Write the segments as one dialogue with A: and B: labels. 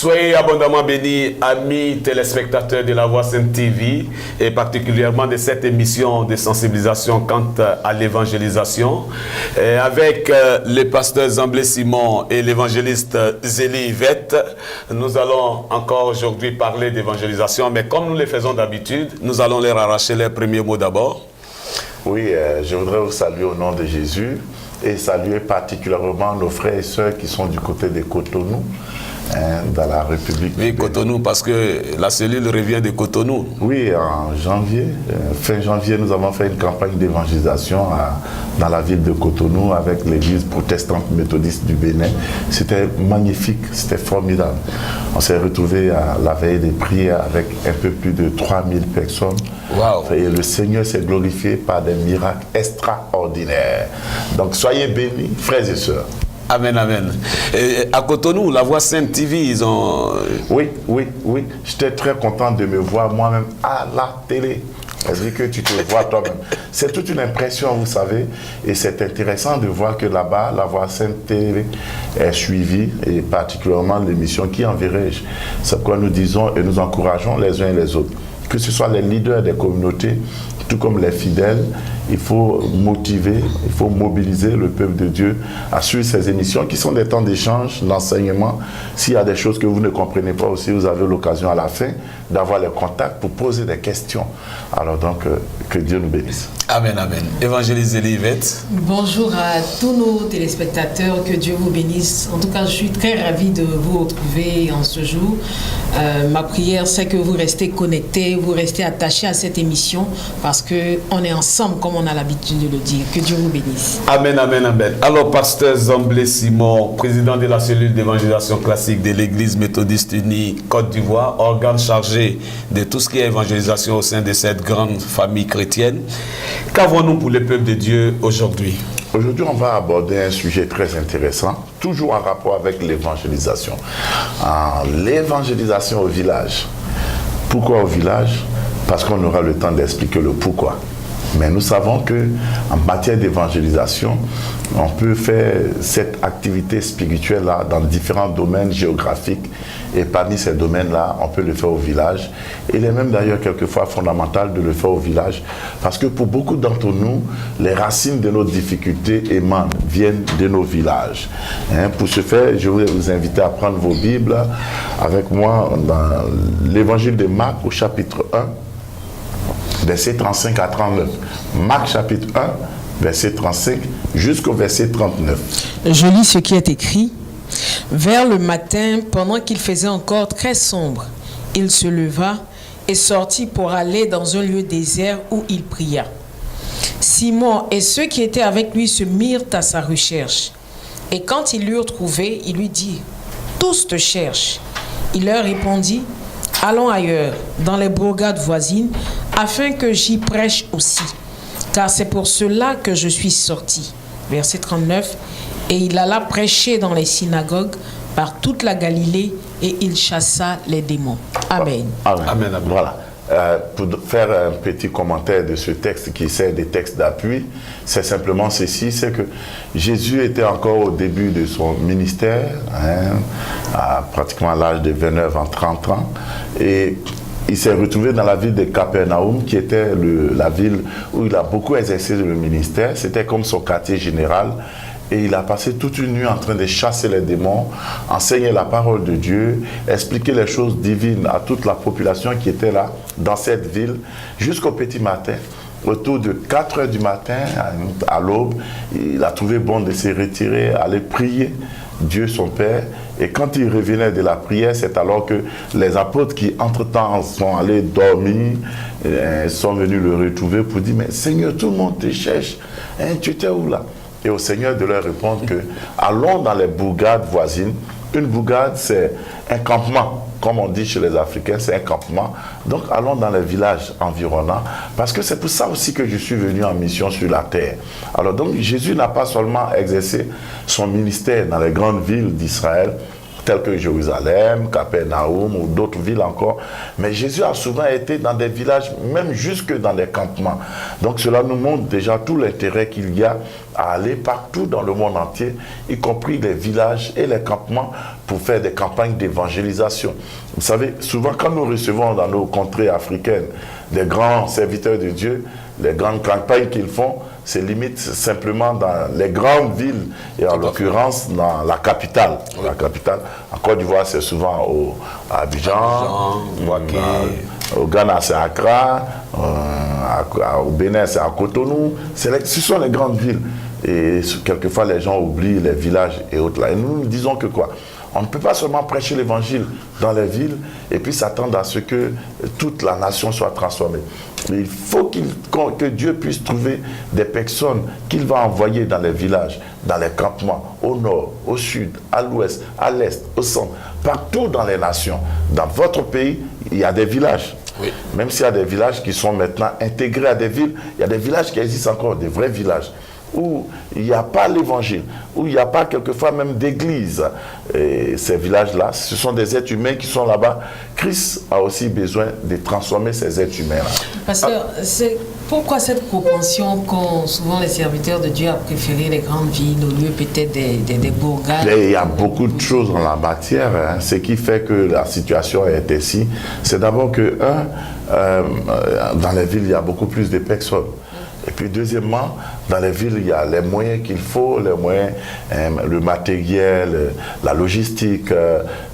A: Soyez abondamment bénis, amis téléspectateurs de La Voix Sainte TV, et particulièrement de cette émission de sensibilisation quant à l'évangélisation, avec le pasteur Zamblé Simon et l'évangéliste Zélie Yvette. Nous allons encore aujourd'hui parler d'évangélisation, mais comme nous le faisons d'habitude, nous allons leur arracher les premiers mots d'abord.
B: Oui, je voudrais vous saluer au nom de Jésus et saluer particulièrement nos frères et sœurs qui sont du côté de Cotonou, dans la République.
A: Oui, Cotonou, parce que la cellule revient de Cotonou.
B: Oui, en janvier, fin janvier, nous avons fait une campagne d'évangélisation dans la ville de Cotonou avec l'église protestante méthodiste du Bénin. C'était magnifique, c'était formidable. On s'est retrouvés à la veille des prières avec un peu plus de 3000 personnes.
A: Wow.
B: Et le Seigneur s'est glorifié par des miracles extraordinaires. Donc soyez bénis, frères et sœurs.
A: Amen, amen. Et à Cotonou, La Voix Sainte TV, ils ont...
B: Oui. J'étais très content de me voir moi-même à la télé. C'est-à-dire que tu te vois toi-même. C'est toute une impression, vous savez. Et c'est intéressant de voir que là-bas, La Voix Sainte TV est suivie, et particulièrement l'émission Qui enverrai-je. C'est pourquoi nous disons et nous encourageons les uns et les autres. Que ce soit les leaders des communautés, tout comme les fidèles, il faut motiver, il faut mobiliser le peuple de Dieu à suivre ces émissions qui sont des temps d'échange, d'enseignement. S'il y a des choses que vous ne comprenez pas aussi, vous avez l'occasion à la fin d'avoir les contacts pour poser des questions. Alors donc, que Dieu nous bénisse.
A: Amen, amen. Évangéliste Zélie Yvette.
C: Bonjour à tous nos téléspectateurs, que Dieu vous bénisse. En tout cas, je suis très ravie de vous retrouver en ce jour. Ma prière, c'est que vous restez connectés, vous restez attachés à cette émission, parce qu'on est ensemble, comme on a l'habitude de le dire. Que Dieu vous bénisse.
A: Amen, amen, amen. Alors, pasteur Zamblé Simon, président de la cellule d'évangélisation classique de l'Église méthodiste unie Côte d'Ivoire, organe chargé de tout ce qui est évangélisation au sein de cette grande famille chrétienne. Qu'avons-nous pour le peuple de Dieu aujourd'hui?
B: Aujourd'hui, on va aborder un sujet très intéressant, toujours en rapport avec l'évangélisation. L'évangélisation au village. Pourquoi au village? Parce qu'on aura le temps d'expliquer le pourquoi. Mais nous savons qu'en matière d'évangélisation, on peut faire cette activité spirituelle-là dans différents domaines géographiques. Et parmi ces domaines-là, on peut le faire au village. Et il est même d'ailleurs quelquefois fondamental de le faire au village. Parce que pour beaucoup d'entre nous, les racines de nos difficultés viennent de nos villages. Pour ce faire, je voudrais vous inviter à prendre vos Bibles avec moi dans l'évangile de Marc au chapitre 1. Verset 35 à 39. Marc chapitre 1, verset 35 jusqu'au verset 39.
C: Je lis ce qui est écrit. Vers le matin, pendant qu'il faisait encore très sombre, il se leva et sortit pour aller dans un lieu désert où il pria. Simon et ceux qui étaient avec lui se mirent à sa recherche. Et quand ils l'eurent trouvé, il lui dit, « Tous te cherchent. » Il leur répondit, « Allons ailleurs, dans les bourgades voisines, afin que j'y prêche aussi, car c'est pour cela que je suis sorti. » Verset 39. Et il alla prêcher dans les synagogues par toute la Galilée, et il chassa les démons. Amen.
B: Amen. Amen. Voilà. Pour faire un petit commentaire de ce texte qui sert des textes d'appui, c'est simplement ceci, c'est que Jésus était encore au début de son ministère, à pratiquement l'âge de 29 ans, 30 ans, et il s'est retrouvé dans la ville de Capernaum, qui était la ville où il a beaucoup exercé le ministère. C'était comme son quartier général. Et il a passé toute une nuit en train de chasser les démons, enseigner la parole de Dieu, expliquer les choses divines à toute la population qui était là, dans cette ville, jusqu'au petit matin. Autour de 4 heures du matin, à l'aube, il a trouvé bon de se retirer, aller prier Dieu son Père. Et quand il revenait de la prière, c'est alors que les apôtres qui, entre-temps, sont allés dormir, sont venus le retrouver pour dire, mais Seigneur, tout le monde te cherche, tu étais où là? Et au Seigneur de leur répondre que allons dans les bourgades voisines. Une bourgade, c'est un campement. Comme on dit chez les Africains, c'est un campement. Donc allons dans les villages environnants. Parce que c'est pour ça aussi que je suis venu en mission sur la terre. Alors donc Jésus n'a pas seulement exercé son ministère dans les grandes villes d'Israël, telles que Jérusalem, Capernaum ou d'autres villes encore. Mais Jésus a souvent été dans des villages, même jusque dans des campements. Donc cela nous montre déjà tout l'intérêt qu'il y a à aller partout dans le monde entier, y compris les villages et les campements, pour faire des campagnes d'évangélisation. Vous savez, souvent quand nous recevons dans nos contrées africaines des grands serviteurs de Dieu, les grandes campagnes qu'ils font, c'est limite simplement dans les grandes villes, et en l'occurrence dans la capitale. La capitale, en Côte d'Ivoire, c'est souvent à Abidjan, au Ghana, c'est à Accra, au Bénin, c'est à Cotonou. Ce sont les grandes villes. Et quelquefois, les gens oublient les villages et autres là. Et nous disons que quoi? On ne peut pas seulement prêcher l'évangile dans les villes et puis s'attendre à ce que toute la nation soit transformée. Mais il faut que Dieu puisse trouver des personnes qu'il va envoyer dans les villages, dans les campements, au nord, au sud, à l'ouest, à l'est, au centre, partout dans les nations. Dans votre pays, il y a des villages. Oui. Même s'il y a des villages qui sont maintenant intégrés à des villes, il y a des villages qui existent encore, des vrais villages, où il n'y a pas l'évangile, où il n'y a pas quelquefois même d'église. Et ces villages-là, ce sont des êtres humains qui sont là-bas. Christ a aussi besoin de transformer ces êtres humains-là.
C: Pasteur, pourquoi cette propension qu'ont souvent les serviteurs de Dieu à préférer les grandes villes au lieu peut-être des bourgades?
B: Il y a beaucoup de choses en la matière. Hein. Ce qui fait que la situation est ainsi, c'est d'abord que, dans les villes, il y a beaucoup plus de personnes. Et puis deuxièmement, dans les villes, il y a les moyens qu'il faut, les moyens, le matériel, la logistique,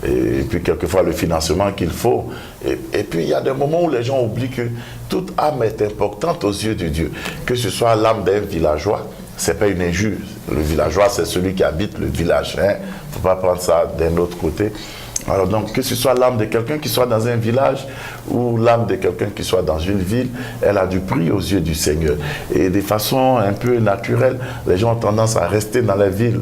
B: et puis quelquefois le financement qu'il faut. Et puis il y a des moments où les gens oublient que toute âme est importante aux yeux de Dieu. Que ce soit l'âme d'un villageois, ce n'est pas une injure. Le villageois, c'est celui qui habite le village. Il ne faut pas prendre ça d'un autre côté. Alors donc, que ce soit l'âme de quelqu'un qui soit dans un village ou l'âme de quelqu'un qui soit dans une ville, elle a du prix aux yeux du Seigneur. Et de façon un peu naturelle, les gens ont tendance à rester dans la ville.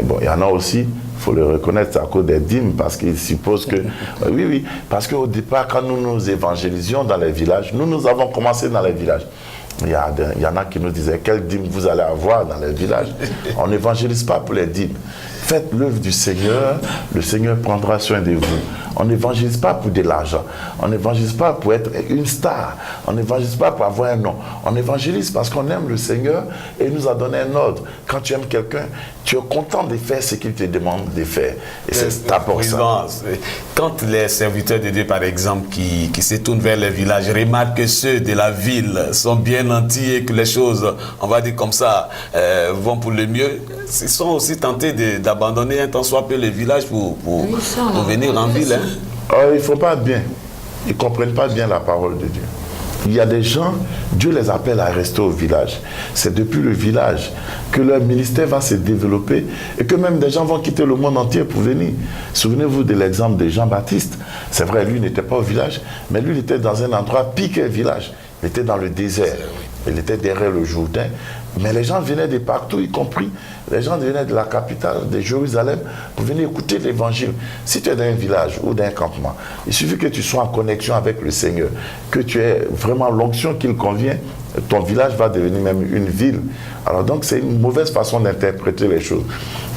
B: Bon, il y en a aussi, il faut le reconnaître, à cause des dîmes, parce qu'ils supposent que... oui, parce qu'au départ, quand nous nous évangélisions dans les villages, nous avons commencé dans les villages. Il y en a qui nous disaient, quelle dîme vous allez avoir dans les villages? On n'évangélise pas pour les dîmes. Faites l'œuvre du Seigneur, le Seigneur prendra soin de vous. On n'évangélise pas pour de l'argent. On n'évangélise pas pour être une star. On n'évangélise pas pour avoir un nom. On évangélise parce qu'on aime le Seigneur et il nous a donné un ordre. Quand tu aimes quelqu'un, tu es content de faire ce qu'il te demande de faire. Et c'est d'abord ça.
A: Quand les serviteurs de Dieu, par exemple, qui se tournent vers les villages, remarquent que ceux de la ville sont bien nantis et que les choses, on va dire comme ça, vont pour le mieux, ils sont aussi tentés d'abandonner un temps soit peu les villages pour venir en ville.
B: Il ne faut pas bien. Ils ne comprennent pas bien la parole de Dieu. Il y a des gens, Dieu les appelle à rester au village. C'est depuis le village que leur ministère va se développer et que même des gens vont quitter le monde entier pour venir. Souvenez-vous de l'exemple de Jean-Baptiste. C'est vrai, lui n'était pas au village, mais lui il était dans un endroit piqué village. Il était dans le désert. Il était derrière le Jourdain. Mais les gens venaient de partout, y compris les gens venaient de la capitale, de Jérusalem, pour venir écouter l'évangile. Si tu es dans un village ou dans un campement, il suffit que tu sois en connexion avec le Seigneur, que tu aies vraiment l'onction qu'il convient, ton village va devenir même une ville. Alors donc c'est une mauvaise façon d'interpréter les choses.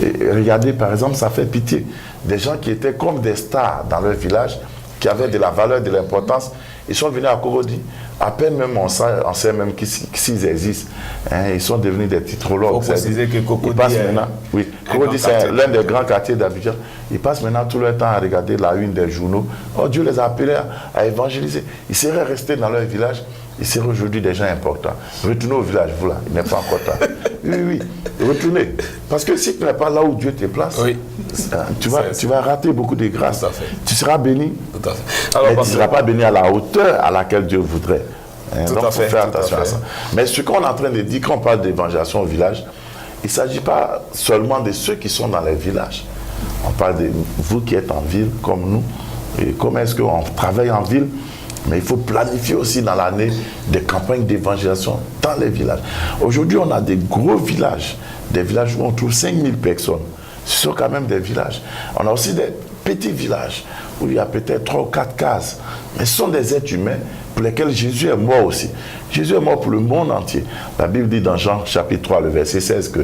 B: Et regardez par exemple, ça fait pitié. Des gens qui étaient comme des stars dans leur village, qui avaient de la valeur, de l'importance, ils sont venus à Cocody. À peine même on sait même s'ils existent. Ils sont devenus des titrologues.
A: Il faut préciser que Cocody
B: Cocody, c'est l'un des grands quartiers d'Abidjan. Ils passent maintenant tout leur temps à regarder la une des journaux. Oh, Dieu les a appelés à évangéliser. Ils seraient restés dans leur village. Ils seraient aujourd'hui des gens importants. Retournez au village, vous là. Il n'est pas encore tard. Oui. Retournez. Parce que si tu n'es pas là où Dieu te place, tu vas rater beaucoup de grâces. Tu seras béni.
A: Tout à fait. Alors,
B: mais tu ne seras pas béni à la hauteur à laquelle Dieu voudrait. Donc, il faut faire attention à ça. Mais ce qu'on est en train de dire, quand on parle d'évangélisation au village, il ne s'agit pas seulement de ceux qui sont dans les villages. On parle de vous qui êtes en ville, comme nous. Et comment est-ce qu'on travaille en ville? Mais il faut planifier aussi dans l'année des campagnes d'évangélisation dans les villages. Aujourd'hui, on a des gros villages, des villages où on trouve 5000 personnes. Ce sont quand même des villages. On a aussi des petits villages où il y a peut-être 3 ou 4 cases. Mais ce sont des êtres humains pour lesquels Jésus est mort aussi. Jésus est mort pour le monde entier. La Bible dit dans Jean chapitre 3, le verset 16, que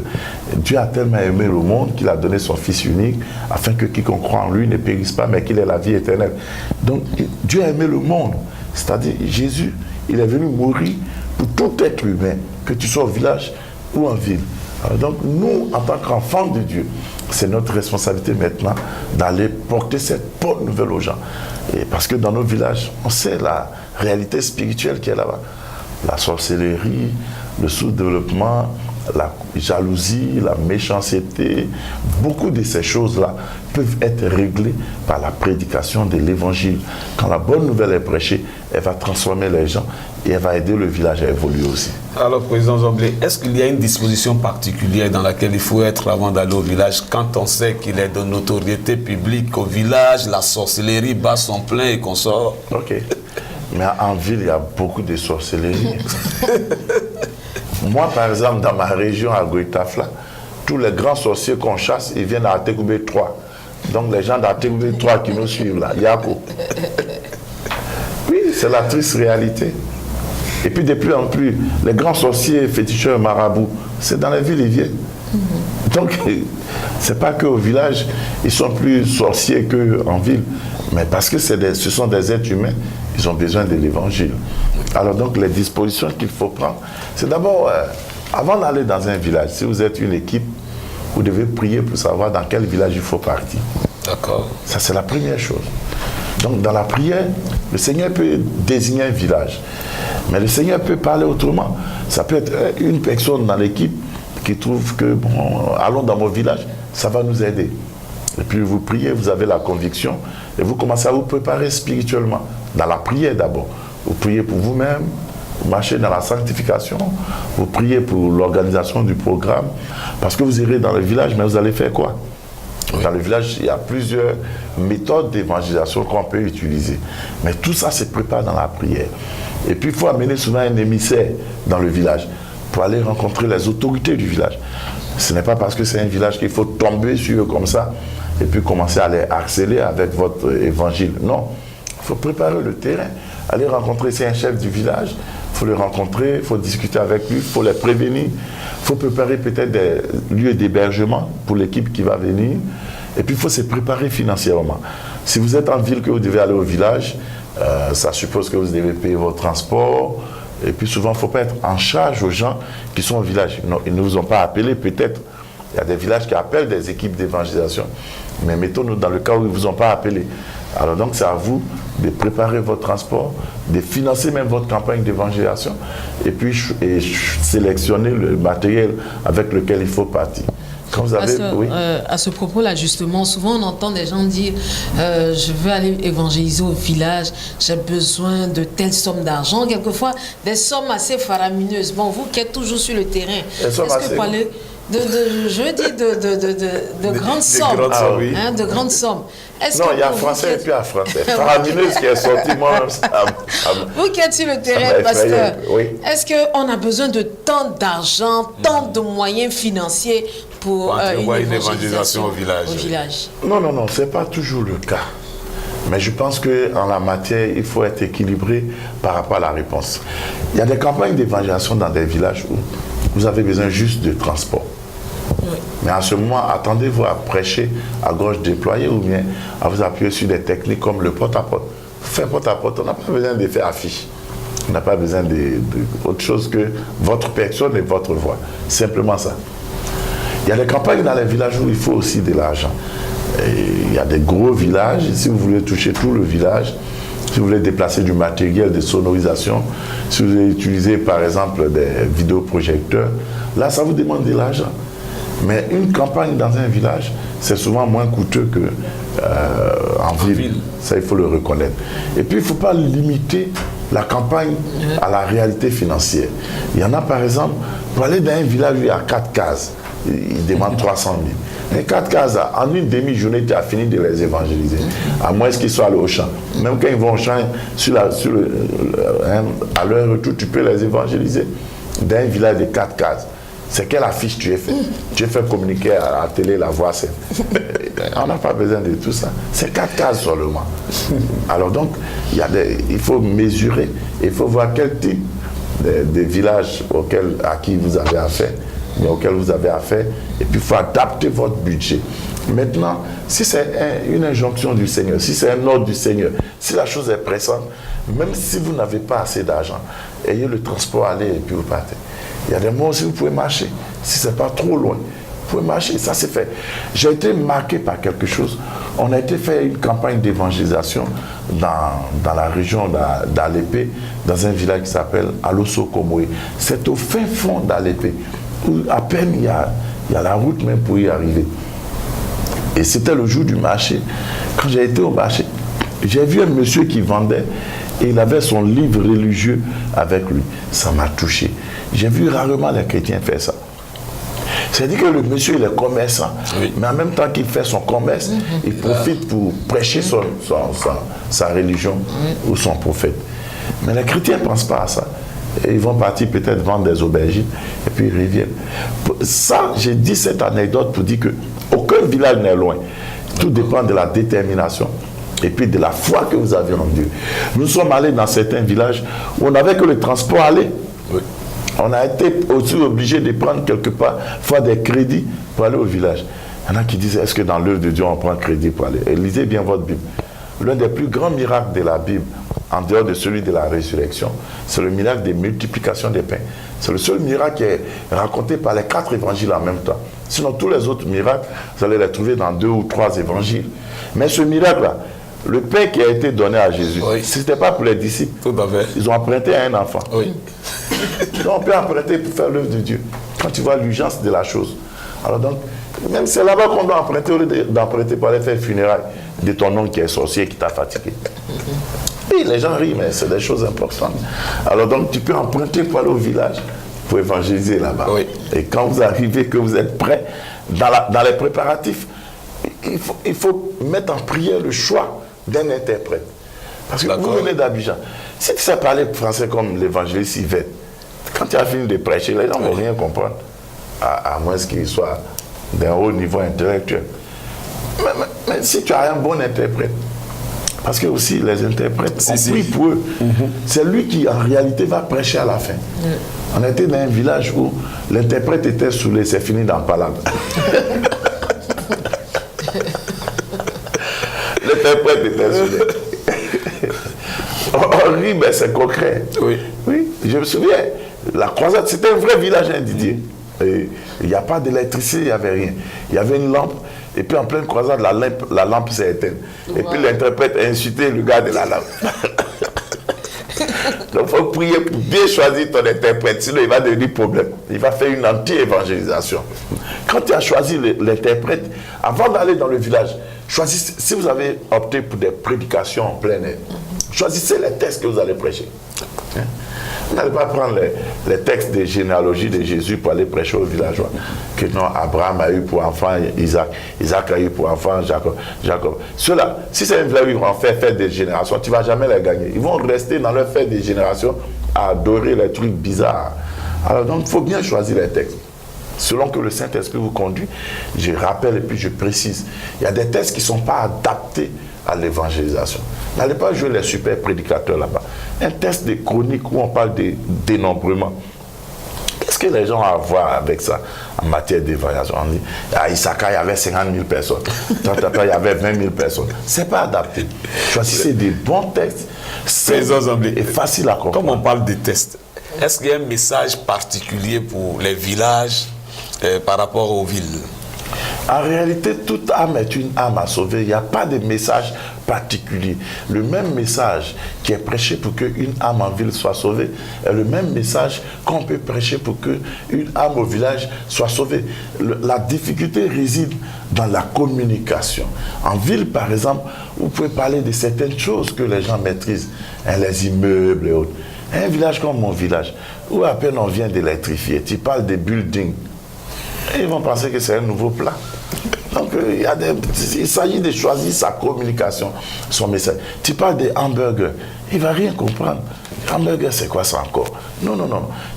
B: Dieu a tellement aimé le monde qu'il a donné son Fils unique, afin que quiconque croit en lui ne périsse pas, mais qu'il ait la vie éternelle. Donc Dieu a aimé le monde. C'est-à-dire Jésus, il est venu mourir pour tout être humain, que tu sois au village ou en ville. Alors donc, nous, en tant qu'enfants de Dieu, c'est notre responsabilité maintenant d'aller porter cette bonne nouvelle aux gens. Et parce que dans nos villages, on sait la réalité spirituelle qui est là-bas. La sorcellerie, le sous-développement, la jalousie, la méchanceté, beaucoup de ces choses-là peuvent être réglées par la prédication de l'évangile. Quand la bonne nouvelle est prêchée, elle va transformer les gens et elle va aider le village à évoluer aussi.
A: Alors, Président Zomblé, est-ce qu'il y a une disposition particulière dans laquelle il faut être avant d'aller au village quand on sait qu'il est de notoriété publique au village, la sorcellerie bat son plein et qu'on sort?
B: Ok. Mais en ville, il y a beaucoup de sorcellerie. Moi, par exemple, dans ma région, à Goïtafla, tous les grands sorciers qu'on chasse, ils viennent à Atekoubé 3. Donc, les gens d'Atekoubé 3 qui nous suivent là, Yako. Oui, c'est la triste réalité. Et puis, de plus en plus, les grands sorciers, féticheurs, marabouts, c'est dans les villes, ils viennent. Donc, c'est pas qu'au village, ils sont plus sorciers qu'en ville. Mais parce que ce sont des êtres humains, ils ont besoin de l'évangile. Alors donc, les dispositions qu'il faut prendre, c'est d'abord, avant d'aller dans un village, si vous êtes une équipe, vous devez prier pour savoir dans quel village il faut partir.
A: D'accord.
B: Ça, c'est la première chose. Donc, dans la prière, le Seigneur peut désigner un village. Mais le Seigneur peut parler autrement. Ça peut être une personne dans l'équipe qui trouve que, bon, allons dans mon village, ça va nous aider. Et puis vous priez, vous avez la conviction, et vous commencez à vous préparer spirituellement. Dans la prière d'abord. Vous priez pour vous-même, vous marchez dans la sanctification, vous priez pour l'organisation du programme, parce que vous irez dans le village, mais vous allez faire quoi? Dans le village, il y a plusieurs méthodes d'évangélisation qu'on peut utiliser. Mais tout ça se prépare dans la prière. Et puis il faut amener souvent un émissaire dans le village pour aller rencontrer les autorités du village. Ce n'est pas parce que c'est un village qu'il faut tomber sur eux comme ça et puis commencer à les harceler avec votre évangile. Non, il faut préparer le terrain. Aller rencontrer, c'est un chef du village, il faut le rencontrer, il faut discuter avec lui, il faut les prévenir, il faut préparer peut-être des lieux d'hébergement pour l'équipe qui va venir, et puis il faut se préparer financièrement. Si vous êtes en ville que vous devez aller au village, ça suppose que vous devez payer votre transport, et puis souvent il ne faut pas être en charge aux gens qui sont au village. Non, ils ne vous ont pas appelé peut-être. Il y a des villages qui appellent des équipes d'évangélisation, mais mettons-nous dans le cas où ils ne vous ont pas appelé. Alors donc c'est à vous de préparer votre transport, de financer même votre campagne d'évangélisation et puis sélectionner le matériel avec lequel il faut partir. Quand vous avez, oui.
C: À ce propos-là, justement, souvent on entend des gens dire je veux aller évangéliser au village, j'ai besoin de telle somme d'argent, quelquefois des sommes assez faramineuses. Bon, vous qui êtes toujours sur le terrain, est-ce que parler je veux dire de grandes sommes,
B: oui.
C: De grandes sommes.
B: Non, il y a français et puis à français. Faramineuse qui est sorti, moi.
C: Vous qui êtes sur le terrain, pasteur, oui. Est-ce qu'on a besoin de tant d'argent, tant de moyens financiers pour une évangélisation
A: au village?
B: Non, ce n'est pas toujours le cas. Mais je pense qu'en la matière, il faut être équilibré par rapport à la réponse. Il y a des campagnes d'évangélisation dans des villages où vous avez besoin juste de transport. Oui. Mais en ce moment, attendez-vous à prêcher à gorge déployée ou bien à vous appuyer sur des techniques comme le porte-à-porte. Faire porte-à-porte, on n'a pas besoin de faire affiche. On n'a pas besoin d'autre chose que votre personne et votre voix. Simplement ça. Il y a des campagnes dans les villages où il faut aussi de l'argent. Il y a des gros villages, si vous voulez toucher tout le village, si vous voulez déplacer du matériel de sonorisation, si vous voulez utiliser par exemple des vidéoprojecteurs, là ça vous demande de l'argent. Mais une campagne dans un village, c'est souvent moins coûteux qu'en ville. Ça, il faut le reconnaître. Et puis, il ne faut pas limiter la campagne à la réalité financière. Il y en a par exemple, pour aller dans un village où il y a 4 cases, ils demandent 300 000. Les 4 cases, en une demi-journée, tu as fini de les évangéliser. À moins qu'ils soient allés au champ. Même quand ils vont au champ, à leur retour, tu peux les évangéliser. Dans un village de 4 cases. C'est quelle affiche tu as fait? Tu as fait communiquer à la télé, la voix, on n'a pas besoin de tout ça. C'est 4 cases seulement. Alors donc, il faut mesurer, il faut voir quel type de village à qui vous avez affaire, et puis il faut adapter votre budget. Maintenant, si c'est une injonction du Seigneur, si c'est un ordre du Seigneur, si la chose est pressante, même si vous n'avez pas assez d'argent, ayez le transport, allez et puis vous partez. Il y a des moments aussi où vous pouvez marcher. si ce n'est pas trop loin. Vous pouvez marcher, ça c'est fait. J'ai été marqué par quelque chose. On a été fait une campagne d'évangélisation dans la région d'Alépé, dans un village qui s'appelle Aloso Komoé. C'est au fin fond d'Alépé, où à peine il y a la route même pour y arriver. Et c'était le jour du marché. Quand j'ai été au marché, j'ai vu un monsieur qui vendait et il avait son livre religieux avec lui. Ça m'a touché. J'ai vu rarement les chrétiens faire ça. C'est-à-dire que le monsieur, il est commerçant, oui. Mais en même temps qu'il fait son commerce, il profite pour prêcher sa religion ou son prophète. Mais les chrétiens ne pensent pas à ça. Et ils vont partir peut-être vendre des aubergines et puis ils reviennent. Ça, j'ai dit cette anecdote pour dire qu'aucun village n'est loin. Tout dépend de la détermination et puis de la foi que vous avez en Dieu. Nous sommes allés dans certains villages où on n'avait que le transport à aller. Oui. On a été aussi obligé de prendre quelque part, faire des crédits pour aller au village. Il y en a qui disent, est-ce que dans l'œuvre de Dieu, on prend crédit pour aller? Et lisez bien votre Bible. L'un des plus grands miracles de la Bible, en dehors de celui de la résurrection, c'est le miracle de multiplication des pains. C'est le seul miracle qui est raconté par les 4 évangiles en même temps. Sinon, tous les autres miracles, vous allez les trouver dans 2 ou 3 évangiles. Mais ce miracle-là, le pain qui a été donné à Jésus, oui. Ce n'était pas pour les disciples.
A: Tout à fait.
B: Ils ont emprunté à un enfant.
A: Oui.
B: Donc, on peut emprunter pour faire l'œuvre de Dieu. Quand tu vois l'urgence de la chose. Alors donc, même c'est là-bas qu'on doit emprunter, au lieu d'emprunter pour aller faire funérailles de ton oncle qui est sorcier, qui t'a fatigué. Oui, les gens rient, mais c'est des choses importantes. Alors donc, tu peux emprunter pour aller au village, pour évangéliser là-bas. Oui. Et quand vous arrivez, que vous êtes prêts, dans les préparatifs, il faut mettre en prière le choix d'un interprète. Parce que vous venez d'Abidjan. Si tu sais parler français comme l'évangéliste Yvette, quand tu as fini de prêcher, les gens ne vont rien comprendre. À moins qu'il soit d'un haut niveau intellectuel. Mais si tu as un bon interprète, parce que aussi les interprètes, on prie pour eux. C'est lui qui en réalité va prêcher à la fin. On était dans un village où l'interprète était saoulé, c'est fini dans Palade. L'interprète était saoulé. On rit, mais c'est concret. Oui. Oui, je me souviens, la croisade, c'était un vrai village, hein, Didier. Il n'y a pas d'électricité, il n'y avait rien. Il y avait une lampe, et puis en pleine croisade, la lampe s'est éteinte. Et puis l'interprète a insulté le gars de la lampe. Donc il faut prier pour bien choisir ton interprète, sinon il va devenir problème. Il va faire une anti-évangélisation. Quand tu as choisi l'interprète, avant d'aller dans le village, choisissez, si vous avez opté pour des prédications en plein air, choisissez les textes que vous allez prêcher. Vous n'allez pas prendre les textes de généalogie de Jésus pour aller prêcher aux villageois. Que non, Abraham a eu pour enfant Isaac, Isaac a eu pour enfant Jacob. Ceux-là, si c'est un village où ils vont faire des générations, tu ne vas jamais les gagner. Ils vont rester dans leur fête des générations à adorer les trucs bizarres. Alors donc, il faut bien choisir les textes. Selon que le Saint-Esprit vous conduit, je rappelle et puis je précise. Il y a des textes qui ne sont pas adaptés à l'évangélisation. N'allez pas jouer les super prédicateurs là-bas. Un texte de chronique où on parle de dénombrement. Qu'est-ce que les gens ont à voir avec ça en matière d'évangélisation? On dit, à Issaka, il y avait 50 000 personnes. Il y avait 20 000 personnes. Ce n'est pas adapté. Choisissez des bons textes, et faciles à comprendre.
A: Comme on parle de tests, est-ce qu'il y a un message particulier pour les villages par rapport aux villes?
B: En réalité, toute âme est une âme à sauver. Il n'y a pas de message particulier. Le même message qui est prêché pour qu'une âme en ville soit sauvée est le même message qu'on peut prêcher pour qu'une âme au village soit sauvée. La difficulté réside dans la communication. En ville, par exemple, vous pouvez parler de certaines choses que les gens maîtrisent, les immeubles et autres. Un village comme mon village, où à peine on vient d'électrifier, tu parles des buildings, et ils vont penser que c'est un nouveau plat. Donc, il s'agit de choisir sa communication, son message. Tu parles des hamburgers, il ne va rien comprendre. Hamburger, c'est quoi ça encore? Non.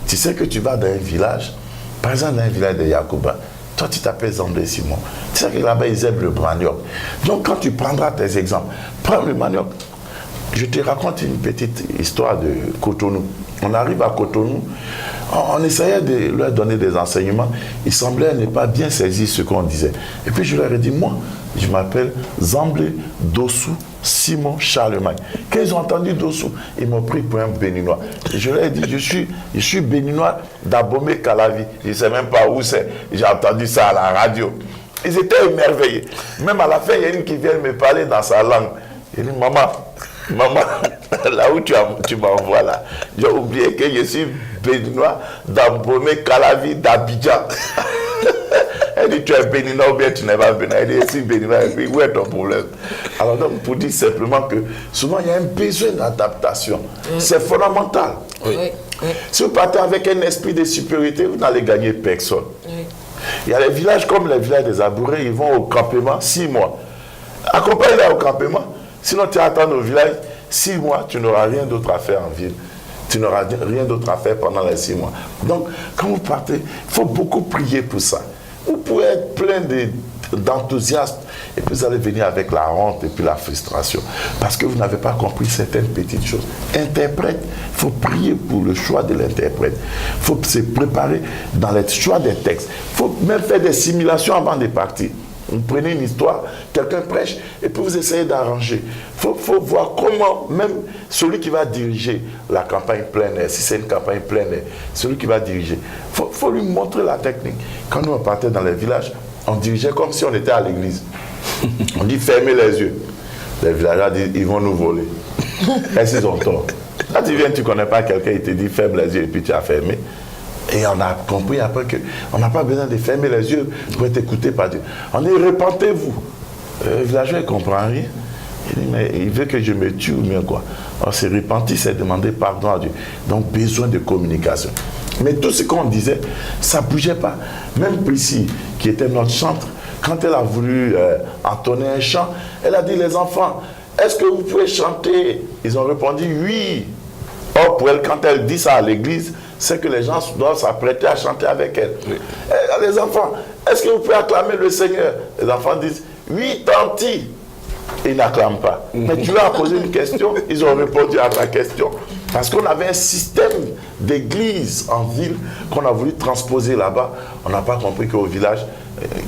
B: Tu sais que tu vas dans un village, par exemple dans un village de Yacouba, toi tu t'appelles Zandé Simon. Tu sais que là-bas ils aiment le manioc. Donc quand tu prendras tes exemples, prends le manioc. Je te raconte une petite histoire de Cotonou. On arrive à Cotonou, on essayait de leur donner des enseignements. Ils semblaient ne pas bien saisir ce qu'on disait. Et puis je leur ai dit, moi, je m'appelle Zamblé Dossou Simon Charlemagne. Quand ils ont entendu Dossou, ils m'ont pris pour un béninois. Et je leur ai dit, je suis béninois d'Abomey Calavi. Je ne sais même pas où c'est. J'ai entendu ça à la radio. Ils étaient émerveillés. Même à la fin, il y a une qui vient me parler dans sa langue. Il dit, maman, là où tu m'envoies là, j'ai oublié que je suis béninois d'Abomey Calavi d'Abidjan. Elle dit, tu es béninois ou bien tu n'es pas béninois. Elle dit, je suis béninois. Et puis, où est ton problème? Alors donc, pour dire simplement que souvent, il y a un besoin d'adaptation. C'est fondamental.
C: Oui.
B: Si vous partez avec un esprit de supériorité, vous n'allez gagner personne.
C: Oui.
B: Il y a des villages comme les villages des Abourés, ils vont au campement 6 mois. Accompagne-les au campement. Sinon, tu attends au village 6 mois, tu n'auras rien d'autre à faire en ville. Tu n'auras rien d'autre à faire pendant les 6 mois. Donc, quand vous partez, il faut beaucoup prier pour ça. Vous pouvez être plein d'enthousiasme et puis vous allez venir avec la honte et puis la frustration. Parce que vous n'avez pas compris certaines petites choses. Interprète, il faut prier pour le choix de l'interprète. Il faut se préparer dans le choix des textes. Il faut même faire des simulations avant de partir. Vous prenez une histoire, quelqu'un prêche, et puis vous essayez d'arranger. Il faut voir comment, même celui qui va diriger la campagne plein air, si c'est une campagne plein air, celui qui va diriger, il faut lui montrer la technique. Quand nous on partait dans les villages, on dirigeait comme si on était à l'église. On dit fermez les yeux. Les villageois disent ils vont nous voler. Est-ce qu'ils ont tort? Quand tu viens, tu ne connais pas quelqu'un, il te dit ferme les yeux et puis tu as fermé. Et on a compris après qu'on n'a pas besoin de fermer les yeux pour être écouté par Dieu. On dit, repentez-vous. Le villageois ne comprend rien. Il dit, mais il veut que je me tue ou bien quoi? On s'est repenti, c'est demander pardon à Dieu. Donc, besoin de communication. Mais tout ce qu'on disait, ça ne bougeait pas. Même Priscille, qui était notre chantre, quand elle a voulu entonner un chant, elle a dit, les enfants, est-ce que vous pouvez chanter? Ils ont répondu, oui. Or, pour elle, quand elle dit ça à l'église, c'est que les gens doivent s'apprêter à chanter avec elle. Oui. Les enfants, est-ce que vous pouvez acclamer le Seigneur? Les enfants disent, oui, tanti. Ils n'acclament pas. Mais tu leur as posé une question, ils ont répondu à ta question. Parce qu'on avait un système d'église en ville qu'on a voulu transposer là-bas. On n'a pas compris qu'au village,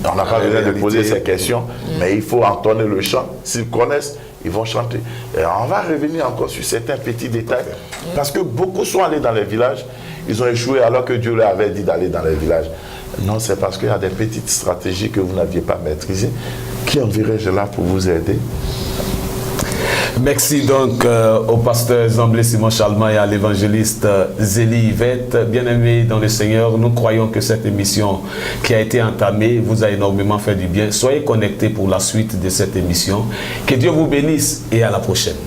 B: on n'a pas besoin de poser ces questions, mais il faut entonner le chant. S'ils connaissent, ils vont chanter. Et on va revenir encore sur certains petits détails. Parce que beaucoup sont allés dans les villages, ils ont échoué alors que Dieu leur avait dit d'aller dans les villages. Non, c'est parce qu'il y a des petites stratégies que vous n'aviez pas maîtrisées. Qui enverrai-je là pour vous aider?
A: Merci donc au pasteur Zamblé Simon Charlemagne et à l'évangéliste Zélie Yvette. Bien-aimés dans le Seigneur, nous croyons que cette émission qui a été entamée vous a énormément fait du bien. Soyez connectés pour la suite de cette émission. Que Dieu vous bénisse et à la prochaine.